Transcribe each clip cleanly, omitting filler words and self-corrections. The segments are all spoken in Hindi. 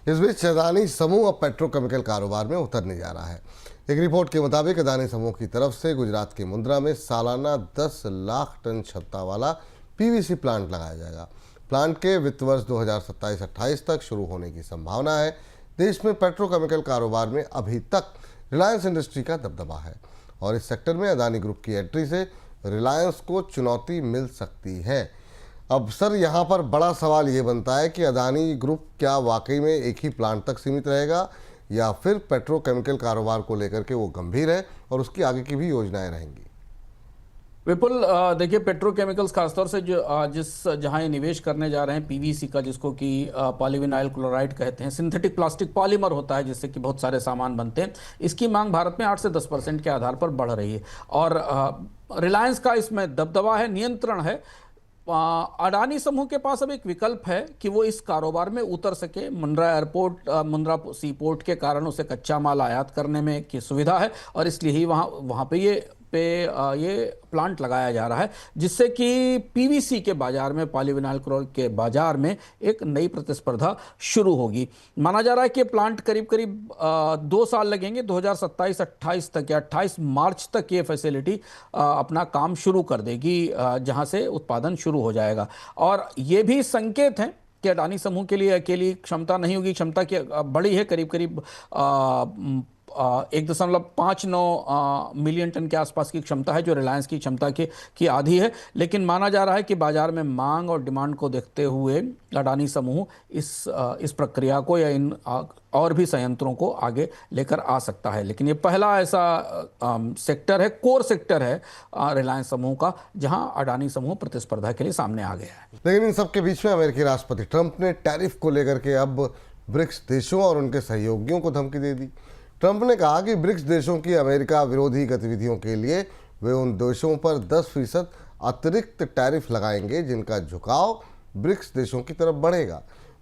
इस बीच अदानी समूह अब पेट्रोकेमिकल कारोबार में उतरने जा रहा है। एक रिपोर्ट के मुताबिक अदानी समूह की तरफ से गुजरात के मुंद्रा में सालाना 10 लाख टन क्षमता वाला पीवीसी प्लांट लगाया जाएगा। प्लांट के वित्त वर्ष 2027-28 तक शुरू होने की संभावना है। देश में पेट्रोकेमिकल कारोबार में अभी तक रिलायंस इंडस्ट्री का दबदबा है और इस सेक्टर में अदानी ग्रुप की एंट्री से रिलायंस को चुनौती मिल सकती है। अब सर, यहाँ पर बड़ा सवाल ये बनता है कि अदानी ग्रुप क्या वाकई में एक ही प्लांट तक सीमित रहेगा या फिर पेट्रोकेमिकल कारोबार को लेकर के वो गंभीर है और उसकी आगे की भी योजनाएं रहेंगी। विपुल, देखिए, पेट्रोकेमिकल्स खासतौर से जहां ये निवेश करने जा रहे हैं पीवीसी का, जिसको कि पॉलीविनाइल क्लोराइड कहते हैं, सिंथेटिक प्लास्टिक पॉलीमर होता है जिससे कि बहुत सारे सामान बनते हैं। इसकी मांग भारत में 8 से 10% के आधार पर बढ़ रही है और रिलायंस का इसमें दबदबा है, नियंत्रण है। अडानी समूह के पास अब एक विकल्प है कि वो इस कारोबार में उतर सके। मुंद्रा एयरपोर्ट, मुंद्रा सी पोर्ट के कारण उसे कच्चा माल आयात करने में की सुविधा है और इसलिए ही वहाँ पे ये प्लांट लगाया जा रहा है, जिससे कि पीवीसी के बाजार में, पॉलीविनाइल क्लोराइड के बाजार में एक नई प्रतिस्पर्धा शुरू होगी। माना जा रहा है कि प्लांट करीब 2 साल लगेंगे, 2027-28 तक या 28 मार्च तक ये फैसिलिटी अपना काम शुरू कर देगी, जहां से उत्पादन शुरू हो जाएगा। और ये भी संकेत हैं कि अडानी समूह के लिए अकेली क्षमता नहीं होगी, क्षमता की बड़ी है, करीब 1.59 मिलियन टन के आसपास की क्षमता है, जो रिलायंस की क्षमता की आधी है। लेकिन माना जा रहा है कि बाजार में मांग और डिमांड को देखते हुए अडानी समूह इस प्रक्रिया को या इन और भी संयंत्रों को आगे लेकर आ सकता है। लेकिन ये पहला ऐसा सेक्टर है, कोर सेक्टर है रिलायंस समूह का, जहां अडानी समूह प्रतिस्पर्धा के लिए सामने आ गया है। लेकिन इन सबके बीच में अमेरिकी राष्ट्रपति ट्रंप ने टैरिफ को लेकर के अब ब्रिक्स देशों और उनके सहयोगियों को धमकी दे दी। ट्रंप ने कहा कि ब्रिक्स देशों की अमेरिका विरोधी गतिविधियों के लिए वे उन देशों पर 10% अतिरिक्त टैरिफ लगाएंगे जिनका झुकाव ब्रिक्स देशों की तरफ बढ़ेगा।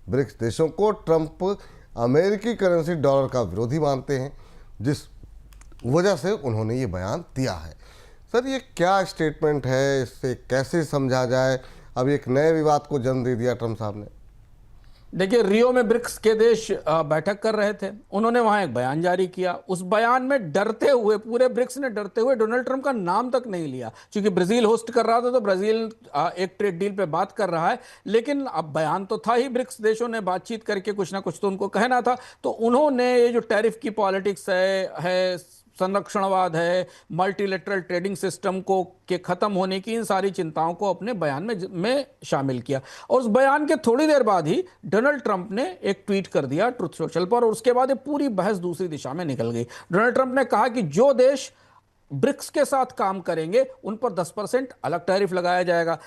ब्रिक्स देशों को ट्रंप अमेरिकी करेंसी डॉलर का विरोधी मानते हैं, जिस वजह से उन्होंने ये बयान दिया है। सर, ये क्या स्टेटमेंट है, इससे कैसे समझा जाए? अब एक नए विवाद को जन्म दे दिया ट्रंप साहब ने। देखिए, रियो में ब्रिक्स के देश बैठक कर रहे थे, उन्होंने वहां एक बयान जारी किया। उस बयान में डरते हुए, पूरे ब्रिक्स ने डरते हुए डोनाल्ड ट्रंप का नाम तक नहीं लिया, क्योंकि ब्राजील होस्ट कर रहा था तो ब्राजील एक ट्रेड डील पे बात कर रहा है। लेकिन अब बयान तो था ही, ब्रिक्स देशों ने बातचीत करके कुछ ना कुछ तो उनको कहना था। तो उन्होंने ये जो टैरिफ की पॉलिटिक्स है, संरक्षणवाद है, मल्टीलेटरल ट्रेडिंग सिस्टम के खत्म होने की, इन सारी चिंताओं को अपने बयान में शामिल किया। और उस बयान के थोड़ी देर बाद ही डोनाल्ड ट्रंप ने एक ट्वीट कर दिया ट्रुथ सोशल पर, और उसके बाद ये पूरी बहस दूसरी दिशा में निकल गई। डोनाल्ड ट्रंप ने कहा कि जो देश ब्रिक्स के साथ काम करेंगे उन पर 10% अलग टैरिफ लगाया जाएगा।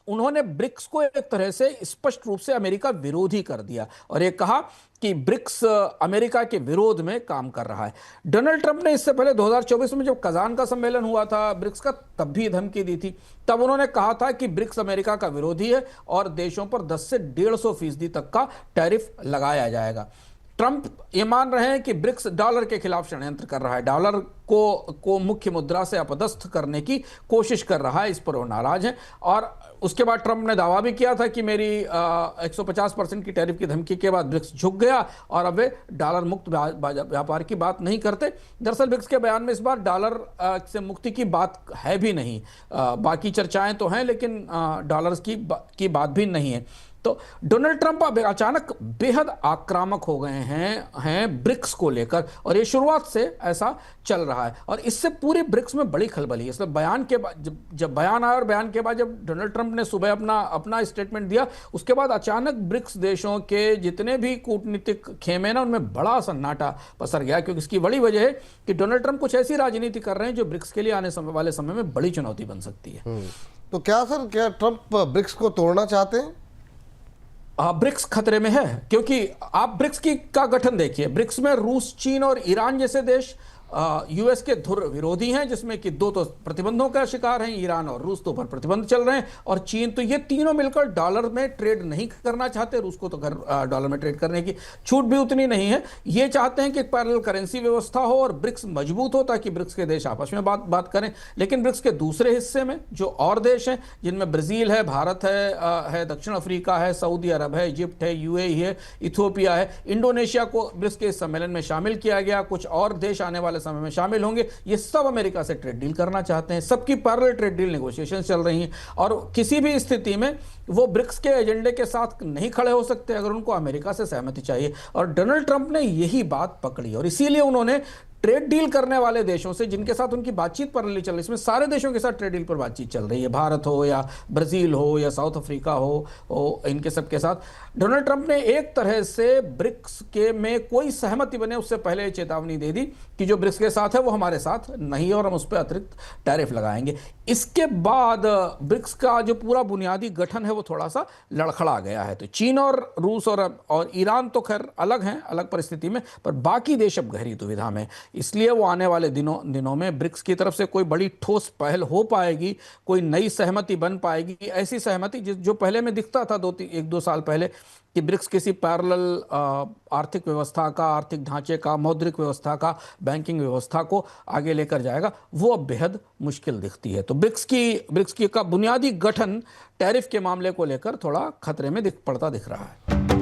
उन्होंने ब्रिक्स को एक तरह से स्पष्ट रूप से अमेरिका विरोधी कर दिया और ये कहा कि ब्रिक्स अमेरिका के विरोध में काम कर रहा है। डोनाल्ड ट्रंप ने इससे पहले 2024 में जब कजान का सम्मेलन हुआ था ब्रिक्स का, तब भी धमकी दी थी। तब उन्होंने कहा था कि ब्रिक्स अमेरिका का विरोधी है और देशों पर 10 से 150% तक का टैरिफ लगाया जाएगा। ट्रंप ये मान रहे हैं कि ब्रिक्स डॉलर के खिलाफ षड्यंत्र कर रहा है, डॉलर को मुख्य मुद्रा से अपदस्थ करने की कोशिश कर रहा है, इस पर वो नाराज हैं। और उसके बाद ट्रंप ने दावा भी किया था कि मेरी 150% की टैरिफ की धमकी के बाद ब्रिक्स झुक गया और अब वे डॉलर मुक्त व्यापार की बात नहीं करते। दरअसल ब्रिक्स के बयान में इस बार डॉलर से मुक्ति की बात है भी नहीं, बाकी चर्चाएं तो हैं लेकिन डॉलर की बात भी नहीं है। तो डोनाल्ड ट्रंप अब अचानक बेहद आक्रामक हो गए हैं ब्रिक्स को लेकर, और ये शुरुआत से ऐसा चल रहा है और इससे पूरे ब्रिक्स में बड़ी खलबली है। इसलिए बयान के बाद, जब बयान आया और बयान के बाद जब डोनाल्ड ट्रंप ने सुबह अपना स्टेटमेंट दिया, उसके बाद अचानक ब्रिक्स देशों के जितने भी कूटनीतिक खेमे ना, उनमें बड़ा सन्नाटा पसर गया, क्योंकि इसकी बड़ी वजह है कि डोनाल्ड ट्रंप कुछ ऐसी राजनीति कर रहे हैं जो ब्रिक्स के लिए आने वाले समय में बड़ी चुनौती बन सकती है। तो क्या ट्रंप ब्रिक्स को तोड़ना चाहते हैं? ब्रिक्स खतरे में है, क्योंकि आप ब्रिक्स का गठन देखिए। ब्रिक्स में रूस, चीन और ईरान जैसे देश यूएस के धुर विरोधी हैं, जिसमें कि दो तो प्रतिबंधों का शिकार हैं, ईरान और रूस, तो पर प्रतिबंध चल रहे हैं, और चीन। तो ये तीनों मिलकर डॉलर में ट्रेड नहीं करना चाहते। रूस को तो डॉलर में ट्रेड करने की छूट भी उतनी नहीं है। ये चाहते हैं कि एक पैरेलल करेंसी व्यवस्था हो और ब्रिक्स मजबूत हो, ताकि ब्रिक्स के देश आपस में बात करें। लेकिन ब्रिक्स के दूसरे हिस्से में जो और देश हैं, जिनमें ब्राजील है, भारत है, दक्षिण अफ्रीका है, सऊदी अरब है, इजिप्ट है, यूएई है, इथियोपिया है, इंडोनेशिया को ब्रिक्स के सम्मेलन में शामिल किया गया। कुछ और देश आने वाले समय में शामिल होंगे। ये सब अमेरिका से ट्रेड डील करना चाहते हैं। सबकी पैरेलल ट्रेड डील नेगोशिएशन चल रही हैं, और किसी भी स्थिति में वो ब्रिक्स के एजेंडे के साथ नहीं खड़े हो सकते अगर उनको अमेरिका से सहमति चाहिए। और डोनाल्ड ट्रंप ने यही बात पकड़ी, और इसीलिए उन्होंने ट्रेड डील करने वाले देशों से, जिनके साथ उनकी बातचीत पैरेलल चल रही है, इसमें सारे देशों के साथ ट्रेड डील पर बातचीत चल रही है, भारत हो या ब्राजील हो या साउथ अफ्रीका हो, इनके सब के साथ डोनाल्ड ट्रंप ने एक तरह से ब्रिक्स के में कोई सहमति बने उससे पहले चेतावनी दे दी कि जो ब्रिक्स के साथ है वो हमारे साथ नहीं है, और हम उस पर अतिरिक्त टैरिफ लगाएंगे। इसके बाद ब्रिक्स का जो पूरा बुनियादी गठन है वो थोड़ा सा लड़खड़ा गया है। तो चीन और रूस और ईरान तो खैर अलग हैं, अलग परिस्थिति में, पर बाकी देश अब गहरी दुविधा में। इसलिए वो आने वाले दिनों में ब्रिक्स की तरफ से कोई बड़ी ठोस पहल हो पाएगी, कोई नई सहमति बन पाएगी, ऐसी सहमति जो पहले में दिखता था 1-2 साल पहले कि ब्रिक्स किसी पैरेलल आर्थिक व्यवस्था का, आर्थिक ढांचे का, मौद्रिक व्यवस्था का, बैंकिंग व्यवस्था को आगे लेकर जाएगा, वो अब बेहद मुश्किल दिखती है। तो ब्रिक्स की का बुनियादी गठन टैरिफ के मामले को लेकर थोड़ा खतरे में पड़ता दिख रहा है।